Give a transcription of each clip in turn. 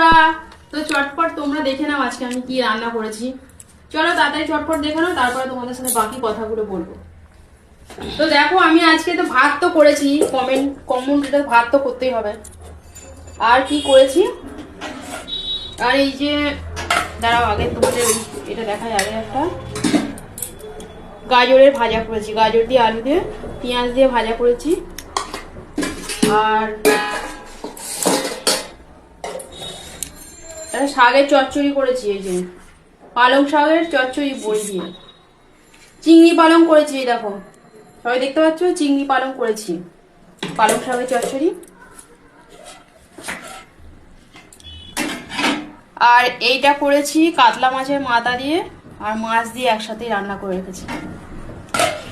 বন্ধুরা, তো চটপট তোমরা দেখে নাও আজকে আমি কি রান্না করেছি। চলো তাড়াতাড়ি চটপট দেখে নাও, তারপরে তোমাদের সাথে বাকি কথাগুলো বলবো। তো দেখো, আমি আজকে তো ভাত তো করেছি, কমন ভাত তো করতেই হবে। আর কি করেছি, আর এই যে দাঁড়াও আগে তোমাদের এটা দেখা যাবে, একটা গাজরের ভাজা করেছি, গাজর দিয়ে আলু দিয়ে পেঁয়াজ দিয়ে ভাজা করেছি। আর শাকের চচ্চড়ি করেছি, এই যে পালং শাকের চচ্চড়ি বড়ি দিয়ে। চিংড়ি পালং করেছি, এই দেখো সবাই দেখতে পাচ্ছ, চিংড়ি পালং করেছি, পালং শাকের চচ্চড়ি। আর এইটা করেছি কাতলা মাছের মাথা দিয়ে আর মাছ দিয়ে একসাথে রান্না করে রেখেছি।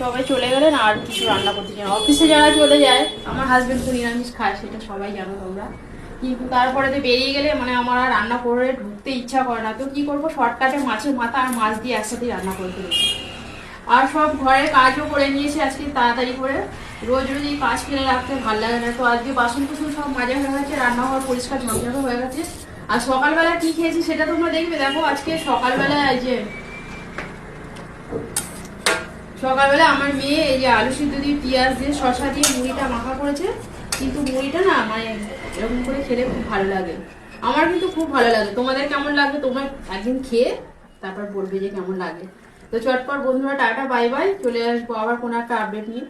সবাই চলে গেলেন, আর কিছু রান্না করতে চাই না। অফিসে যারা চলে যায়, আমার হাজবেন্ড তো নিরামিষ খায়, সেটা সবাই জানো তোমরা। কিন্তু তারপরে তো বেরিয়ে গেলে মানে আমার আর রান্না করে ঢুকতে ইচ্ছা করে না। তো কি করবো, শর্টকাটে মাছের মাথা আর মাছ দিয়ে একসাথে রান্না করে ফেলেছি। আর সব ঘরের কাজও করে নিয়েছি আজকে তাড়াতাড়ি করে। রোজ রোজ এই কাজ ফেলে রাখতে ভালো লাগে না। তো আজকে বাসন কুসন সব মাজা হয়ে গেছে, রান্নাঘর পরিষ্কার ঝকঝকে হয়ে গেছে। আর সকালবেলা কি খেয়েছি সেটা তোমরা দেখবে। দেখো আজকে সকালবেলা এই যে সকালবেলা আমার মেয়ে এই যে আলু সিদ্ধ দিয়ে পেঁয়াজ দিয়ে শসা দিয়ে মুড়িটা মাখা করেছে। কিন্তু মুড়িটা না মানে এরকম করে খেলে খুব ভালো লাগে, আমার কিন্তু খুব ভালো লাগে। তোমাদের কেমন লাগবে তোমরা একদিন খেয়ে তারপর বলবে যে কেমন লাগে। তো চটপট বন্ধুরা, টাটা বাই বাই, চলে আসবো আবার কোনো একটা আপডেট নিয়ে।